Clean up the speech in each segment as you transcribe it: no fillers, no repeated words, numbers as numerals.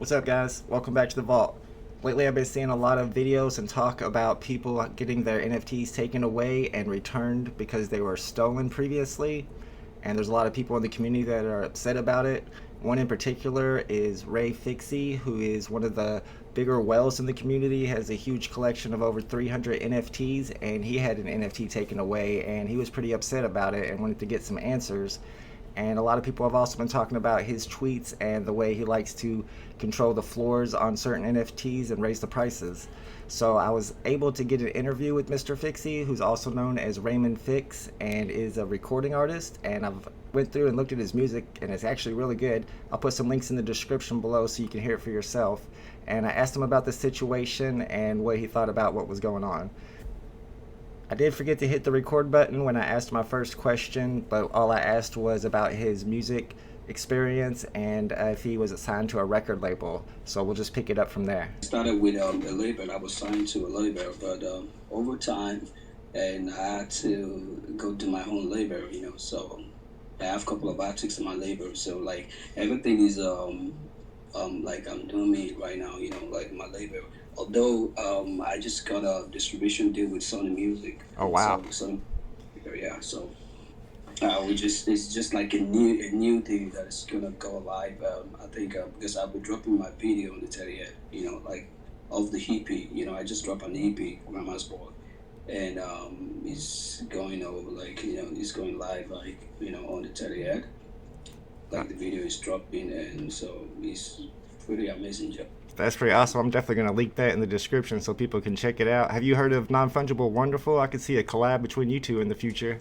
What's up, guys? Welcome back to the Vault. Lately, I've been seeing a lot of videos and talk about people getting their NFTs taken away and returned because they were stolen previously. And there's a lot of people in the community that are upset about it. One in particular is Rayfixy, who is one of the bigger whales in the community, has a huge collection of over 300 NFTs, and he had an NFT taken away, and he was pretty upset about it and wanted to get some answers. And a lot of people have also been talking about his tweets and the way he likes to control the floors on certain NFTs and raise the prices. So I was able to get an interview with Mr. Fixie, who's also known as Raymond Fix and is a recording artist. And I've went through and looked at his music, and it's actually really good. I'll put some links in the description below so you can hear it for yourself. And I asked him about the situation and what he thought about what was going on. I did forget to hit the record button when I asked my first question, but all I asked was about his music experience and if he was assigned to a record label. So we'll just pick it up from there. I started with a label. I was signed to a label, but over time, and I had to go do my own label, So I have a couple of artists in my label. So like everything is like I'm doing me right now, like my label. Although I just got a distribution deal with Sony Music. Oh wow! So yeah, so it's just like a new thing that is gonna go live. I think because I'll be dropping my video on the 30th, like of the EP. I just dropped an EP, Grandma's Boy, and it's going over like it's going live like on the 30th. Like the video is dropping, and so it's pretty amazing job. That's pretty awesome. I'm definitely going to link that in the description so people can check it out. Have you heard of Non-Fungible Wonderful? I could see a collab between you two in the future.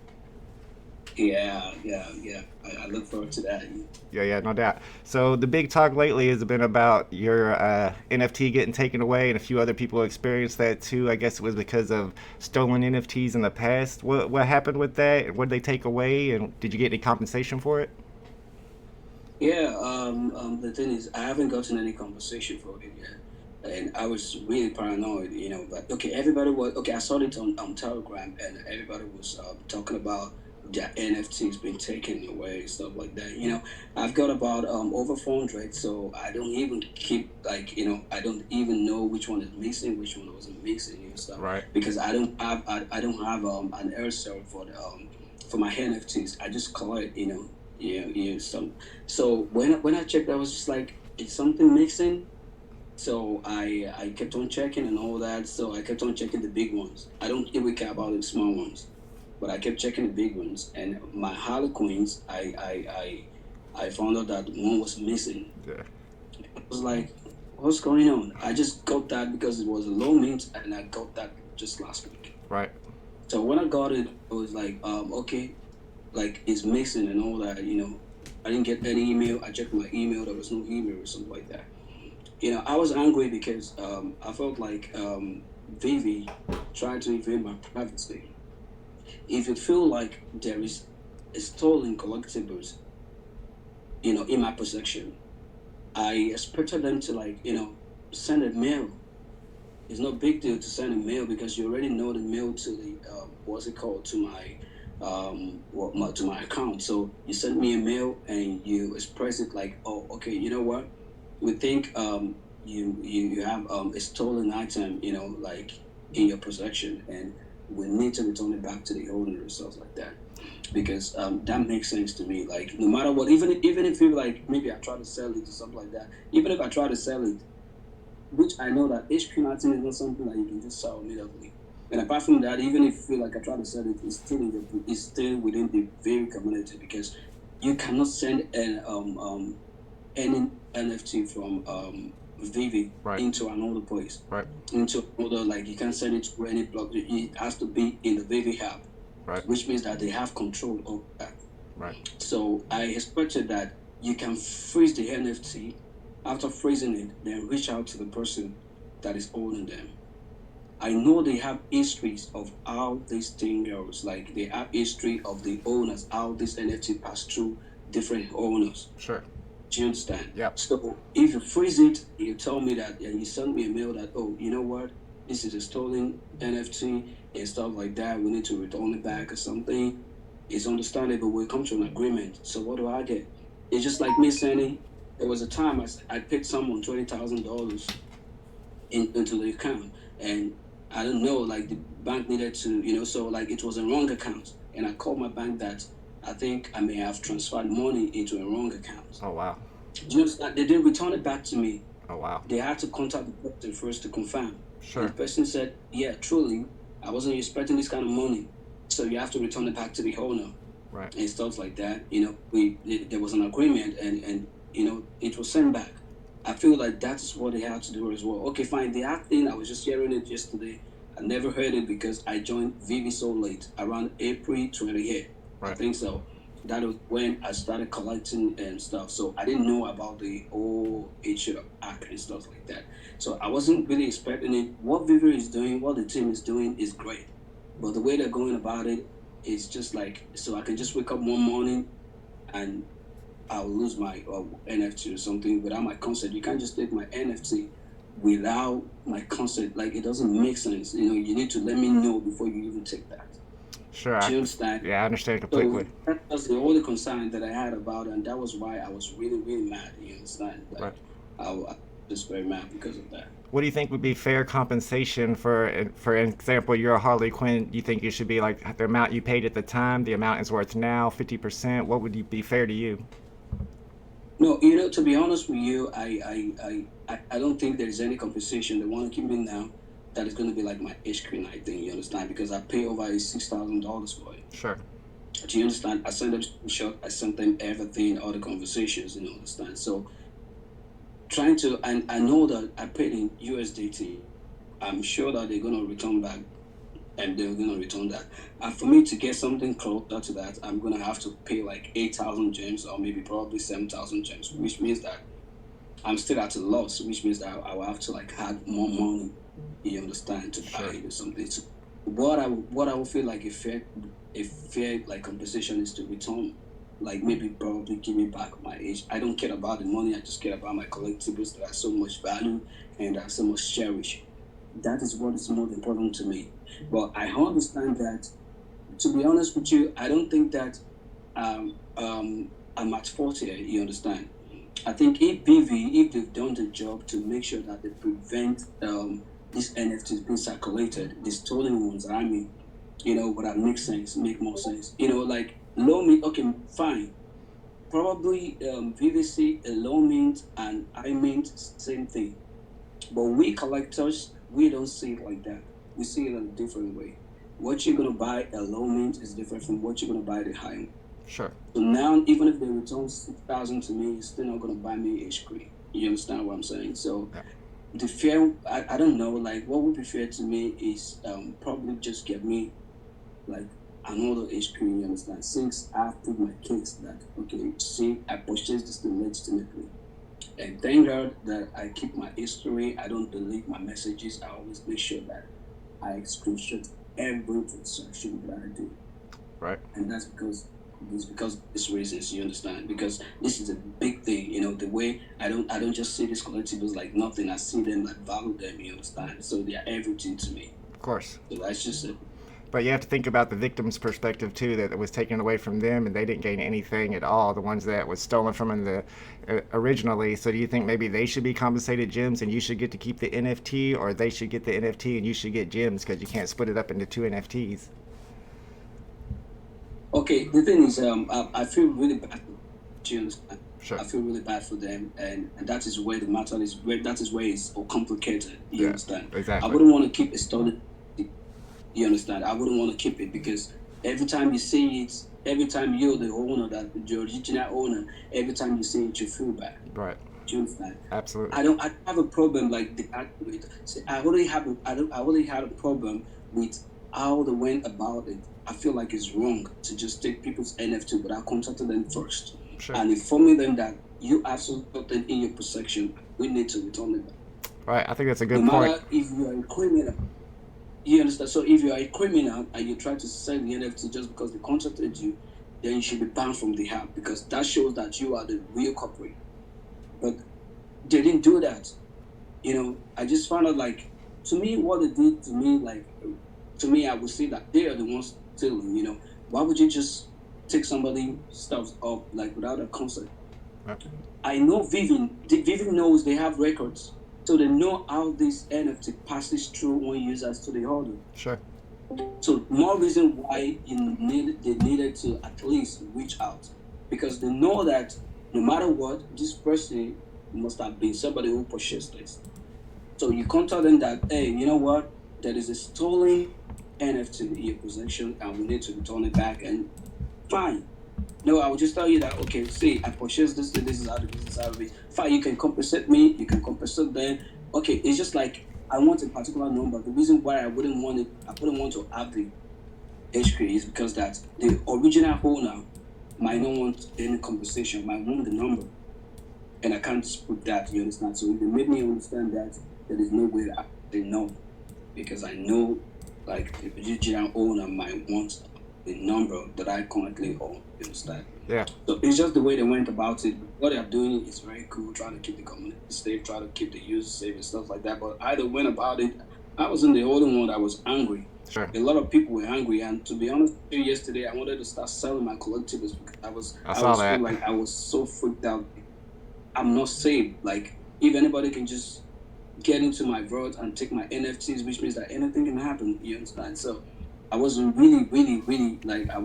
Yeah. I look forward to that. Yeah, no doubt. So the big talk lately has been about your NFT getting taken away, and a few other people experienced that too. I guess it was because of stolen NFTs in the past. What happened with that? What did they take away, and did you get any compensation for it? Yeah, the thing is, I haven't gotten any conversation for it yet, and I was really paranoid, But okay, I saw it on Telegram, and everybody was talking about their NFTs being taken away and stuff like that. I've got about over 400, so I don't even keep I don't even know which one is missing, which one wasn't missing, and stuff. Right. Because I don't have an air server for my NFTs. I just collect, so when I checked, I was just like, is something mixing? So I kept on checking and all that. So I kept on checking the big ones. I don't even care about the small ones, but I kept checking the big ones. And my Harlequins, I found out that one was missing. Yeah. I was like, what's going on? I just got that because it was a low mint, and I got that just last week. Right. So when I got it, I was like, okay. Like it's missing and all that, I didn't get any email. I checked my email, there was no email or something like that. I was angry because I felt like VeVe tried to invade my privacy. If you feel like there is a stolen collectibles, in my possession, I expected them to send a mail. It's no big deal to send a mail because you already know the mail to the to my account. So you send me a mail and you express it like, oh, okay, you know what? We think you have a stolen item, like in your possession, and we need to return it back to the owner or stuff like that. Because that makes sense to me. Like no matter what, even if you like maybe I try to sell it or something like that, even if I try to sell it, which I know that HQ item is not something that you can just sell immediately. And apart from that, even if you feel like I try to sell it, it's still within the VeVe community because you cannot send any NFT from VeVe Right. into another place. Right. Into another, like you can't send it to any block. It has to be in the VeVe app. Right. Which means that they have control over that. Right. So I expected that you can freeze the NFT. After freezing it, then reach out to the person that is owning them. I know they have histories of how this thing goes. Like they have history of the owners, how this NFT passed through different owners. Sure. Do you understand? Yeah. So if you freeze it, you tell me that, and you send me a mail that, oh, you know what? This is a stolen NFT and stuff like that. We need to return it back or something. It's understandable. We'll come to an agreement. So what do I get? It's just like me sending There was a time I paid someone $20,000 into the account, and I don't know, like the bank needed to, so like it was a wrong account, and I called my bank that I think I may have transferred money into a wrong account. Oh wow. Just that they didn't return it back to me. Oh wow. They had to contact the person first to confirm, and Sure. the person said, "Yeah, truly, I wasn't expecting this kind of money, so you have to return it back to the owner." Right. And stuff like that. There was an agreement, and it was sent back. I feel like that is what they had to do as well. Okay, fine. The art thing, I was just hearing it yesterday. I never heard it because I joined VeVe so late, around April 28th. I Right. think so. That was when I started collecting and stuff. So I didn't know about the whole issue of act and stuff like that. So I wasn't really expecting it. What VeVe is doing, what the team is doing is great. But the way they're going about it is just like, so I can just wake up one morning and I'll lose my NFT or something without my consent. You can't just take my NFT without my consent. Like, it doesn't make sense. You need to let me know before you even take that. Sure. Do you understand? Yeah, I understand So completely. that was the only concern that I had about it, and that was why I was really, really mad. You understand? Right. Like, I was just very mad because of that. What do you think would be fair compensation for example, you're a Harley Quinn? You think you should be like the amount you paid at the time, the amount is worth now, 50%? What would be fair to you? No, to be honest with you, I don't think there is any compensation. They want to keep me now. That is going to be like my ice cream, I think. You understand? Because I pay over $6,000 for it. Sure. Do you understand? I sent them screenshot. I sent them everything, all the conversations. You understand? So trying to, and I know that I paid in USDT. I'm sure that they're going to return back, and they're going to return that. And for me to get something closer to that, I'm going to have to pay like 8,000 gems, or maybe probably 7,000 gems, which means that I'm still at a loss, which means that I will have to like add more money. You understand, to buy Sure. it or something. So what I would feel like a fair like compensation is to return, like maybe probably give me back my age. I don't care about the money. I just care about my collectibles that are so much value and are so much cherished. That is what is more important to me. But I understand that, to be honest with you, I don't think that I'm at fault here. You understand? I think if they've done the job to make sure that they prevent these NFTs being circulated, the stolen ones, I mean, would that make more sense? Like low mint, okay, fine. Probably VVC, low mint, and high mint, same thing. But we collectors, we don't see it like that. We see it in a different way. What you're gonna buy a low mint is different from what you're gonna buy the high mint. Sure. So now, even if they return 6,000 to me, it's still not gonna buy me a screen. You understand what I'm saying? So Yeah. the fair, I don't know. Like, what would be fair to me is probably just get me like another screen. You understand? Since I've put my case that okay, see, I purchased this thing legitimately. And thank God that I keep my history. I don't delete my messages. I always make sure that I screenshot every transaction that I do. Right. And that's because it's reasons, you understand? Because this is a big thing, the way I don't just see these collectibles like nothing. I see them like value them, you understand? So they are everything to me. Of course. So that's just it. But you have to think about the victim's perspective too, that it was taken away from them and they didn't gain anything at all. The ones that was stolen from in the originally. So do you think maybe they should be compensated gems and you should get to keep the NFT, or they should get the NFT and you should get gems because you can't split it up into two NFTs? Okay, the thing is, I feel really bad for them, do you understand? Sure. I feel really bad for them, and that is where the matter is. That is where it's all complicated. You Yeah. understand? I Exactly. wouldn't want to keep a stolen. You understand? I wouldn't want to keep it because every time you see it, every time you're the owner, that the original owner, every time you see it, you feel bad. Right. Do you understand? Absolutely. I have a problem like the with. See, I already had a problem with how they went about it. I feel like it's wrong to just take people's NFT without contacting them first Sure. and informing them that you have something in your possession. We need to return it back. Right. I think that's a No good point. matter if you are a criminal, you understand. So if you are a criminal and you try to sell the NFT just because they contacted you, then you should be banned from the app because that shows that you are the real culprit. But they didn't do that. I just found out like, to me, what they did to me, like, to me, I would say that they are the ones stealing. Why would you just take somebody's stuff up like without a consent? Right. I know VeVe knows they have records, so they know how this NFT passes through one users to the other. Sure. So more reason why they needed to at least reach out, because they know that no matter what, this person must have been somebody who purchased this. So you can't tell them that, hey, you know what, there is a stolen NFT in your possession and we need to return it back, and fine. No, I will just tell you that, okay, see, I purchased this, this is how the business out of it. Fine, you can compensate me, you can compensate them. Okay, it's just like I want a particular number. The reason why I wouldn't want to have the HQ is because that the original owner might not want any compensation, might want the number. And I can't put that, you understand? So they made me understand that there is no way I say no. Because I know like the original owner might want the number that I currently own, you understand? Yeah. So it's just the way they went about it. What they're doing is very cool, trying to keep the community safe, trying to keep the users safe and stuff like that. But how they went about it, I wasn't the only one that was angry. Sure. A lot of people were angry, and to be honest with you, yesterday I wanted to start selling my collectibles because I saw was that. feel like I was so freaked out. I'm not safe. Like if anybody can just get into my vault and take my NFTs, which means that anything can happen. You understand? So I wasn't really like I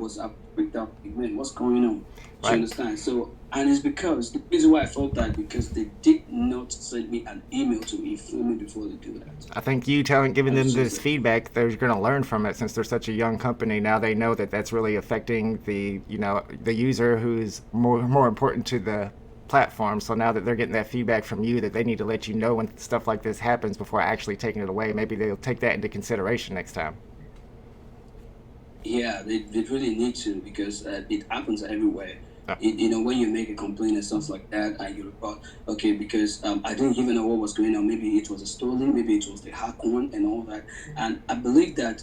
freaked out. Like, man, what's going on? Do you understand? So, and it's because the reason why I felt that because they did not send me an email to inform me before they do that. I think you giving them this feedback, they're going to learn from it since they're such a young company. Now they know that that's really affecting the the user who's more important to the platform. So now that they're getting that feedback from you, that they need to let you know when stuff like this happens before actually taking it away. Maybe they'll take that into consideration next time. Yeah, they really need to, because it happens everywhere. When you make a complaint and stuff like that, and you report, okay, because I didn't even know what was going on. Maybe it was a stolen, maybe it was the hack one and all that. And I believe that,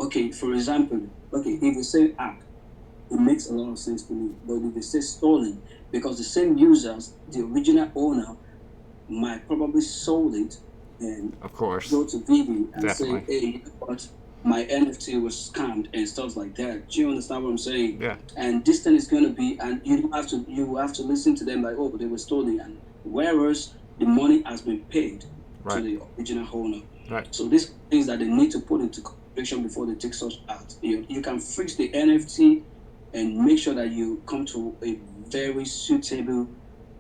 okay, for example, okay, if you say hack, it makes a lot of sense to me. But if you say stolen, because the same users, the original owner, might probably sold it and of course go to VeVe and Definitely. say, hey, you know what? My NFT was scammed and stuff like that. Do you understand what I'm saying? Yeah. And this thing is going to be, and you have to listen to them like, oh, but they were stolen, and whereas the money has been paid to the original owner. Right. So these things that they need to put into consideration before they take such out. You can fix the NFT and make sure that you come to a very suitable.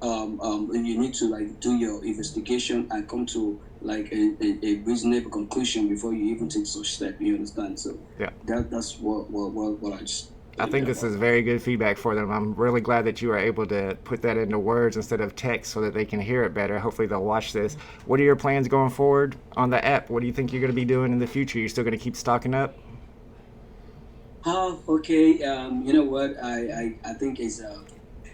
You need to like do your investigation and come to like a reasonable conclusion before you even take such step. You understand? So yeah, that's what I just. I think this is very good feedback for them. I'm really glad that you were able to put that into words instead of text so that they can hear it better. Hopefully they'll watch this. What are your plans going forward on the app? What do you think you're going to be doing in the future? You're still going to keep stocking up? Oh, okay. You know what? I think it's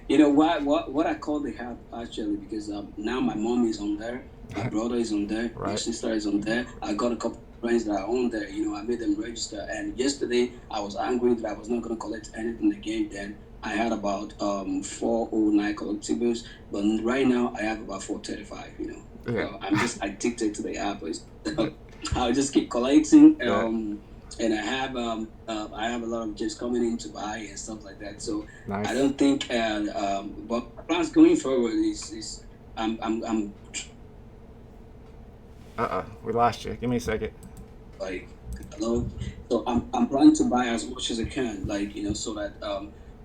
what I call the app actually, because now my mom is on there, my brother is on there, my sister is on there. I got a couple friends that are on there. I made them register. And yesterday I was angry that I was not going to collect anything again. Then I had about 409 collectibles, but right now I have about 435. So I'm just addicted to the app. So I'll just keep collecting. And I have a lot of just coming in to buy and stuff like that. So nice. I don't think but plans going forward is I'm we lost you. Give me a second. Like hello. So I'm planning to buy as much as I can, like so that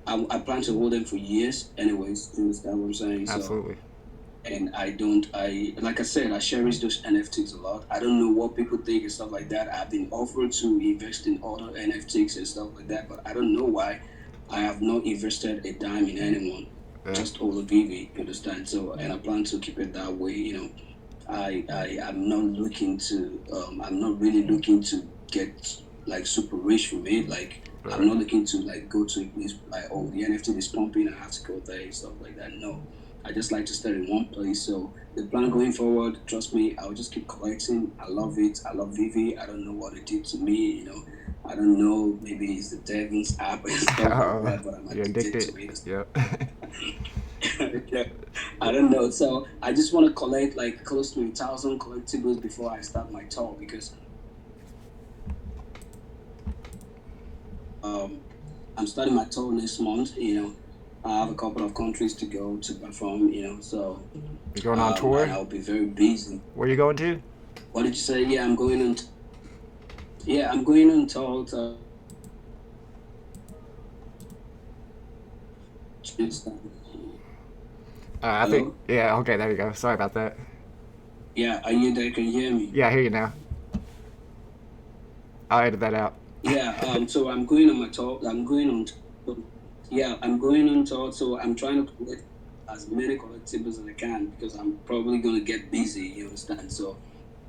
I plan to hold them for years anyways. You understand what I'm saying? Absolutely. So, and like I said, I cherish those NFTs a lot. I don't know what people think and stuff like that. I've been offered to invest in other NFTs and stuff like that, but I don't know why I have not invested a dime in anyone. Just all of VeVe, you understand? So, and I plan to keep it that way. I'm not looking to I'm not really looking to get like super rich from it. Like I'm not looking to like go to a place like, oh, the NFT is pumping, I have to go there and stuff like that. No. I just like to stay in one place. So the plan going forward, trust me, I'll just keep collecting. I love it. I love VeVe. I don't know what it did to me. I don't know. Maybe it's the devil's app and stuff like that, but I'm addicted to it. Yep. Yeah. I don't know. So I just want to collect like close to 1,000 collectibles before I start my tour, because I'm starting my tour next month. I have a couple of countries to go to perform, so You going on and tour? I'll be very busy. Where you going to? What did you say? Yeah, I'm going on. Yeah, I'm going on tour. I think, Hello. yeah, okay, there you go. Sorry about that. Yeah, are you there? Can you hear me? Yeah, I hear you now. I'll edit that out. Yeah. So I'm going on my tour. I'm going on. Yeah, I'm going on tour. So I'm trying to collect as many collectibles as I can because I'm probably gonna get busy. You understand? So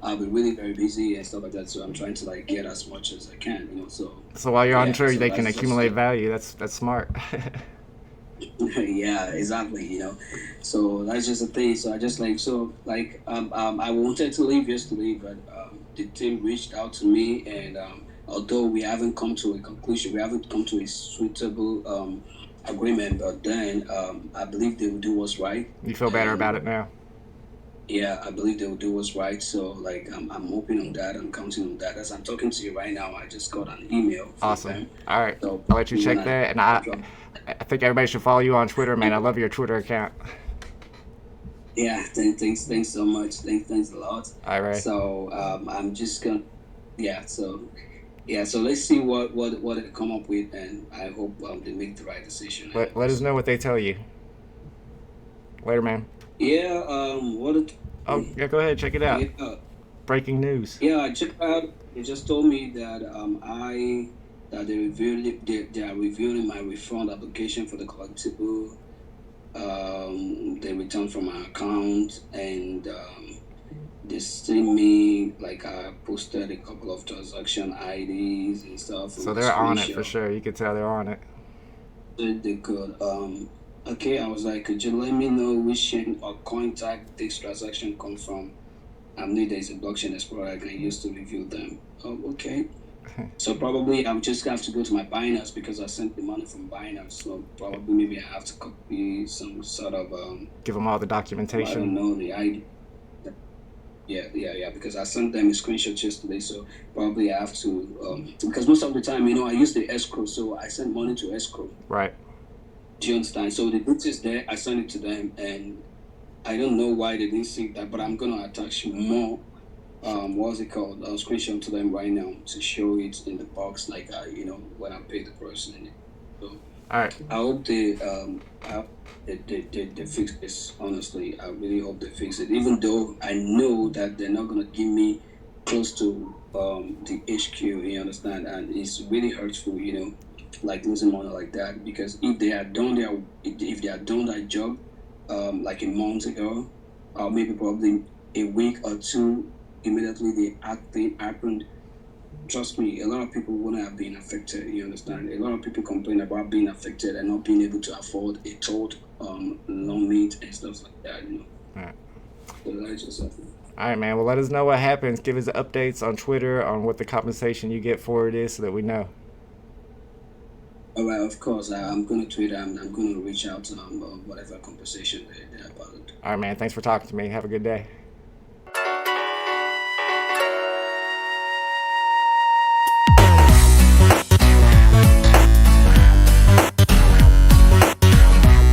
I'll be really very busy and stuff like that. So I'm trying to like get as much as I can. So So while you're on yeah. tour, So they can that's just accumulate value. That's smart. yeah, exactly. So that's just the thing. So I just I wanted to leave yesterday, but the team reached out to me, and although we haven't come to a conclusion, we haven't come to a suitable agreement, but then I believe they will do what's right. You feel better And about it now? yeah, I believe they will do what's right. So like I'm hoping on that. I'm counting on that. As I'm talking to you right now, I just got an email from Awesome. them. All right, So I'll let you when check that. And I drop, think everybody should follow you on Twitter, man. I love your Twitter account. yeah, thanks so much. Thanks a lot. All right. So I'm just gonna, yeah. So let's see what they come up with, and I hope they make the right decision. Let us know what they tell you. Later, man. Yeah. What? Oh, yeah, go ahead. Check it out. Yeah. Breaking news. Yeah. I checked out. They just told me that that they are reviewing my refund application for the collectible. They returned from my account, and they sent me like I posted a couple of transaction IDs and stuff. So they're on it for sure. You can tell they're on it. They could. Okay, I was like, could you let me know which chain or coin tag this transaction come from? I knew there's a blockchain explorer I can use to review them. Oh, okay. So probably I'll just have to go to my Binance because I sent the money from Binance. So probably maybe I have to copy some sort of Give them all the I don't documentation. know the ID. Yeah. Because I sent them a screenshot yesterday, so probably I have to because most of the time, I use the escrow, so I send money to escrow. Right. Do you understand? So the boots is there. I send it to them, and I don't know why they didn't see that, but I'm gonna attach more. What's it called? Screenshot to them right now to show it in the box, like when I pay the person. So All right. I hope they fix this. Honestly, I really hope they fix it. Even though I know that they're not gonna give me close to the HQ. You understand? And it's really hurtful. Like losing money like that, because if they had done that job like a month ago, or maybe probably a week or two immediately the happened, trust me, a lot of people wouldn't have been affected. You understand? A lot of people complain about being affected and not being able to afford a total loan mate and stuff like that. All right. So that's just something. All right, man. Well, let us know what happens. Give us the updates on Twitter on what the compensation you get for it is so that we know. All right, of course. I'm going to tweet. I'm going to reach out to whatever compensation they're about. All right, man. Thanks for talking to me. Have a good day.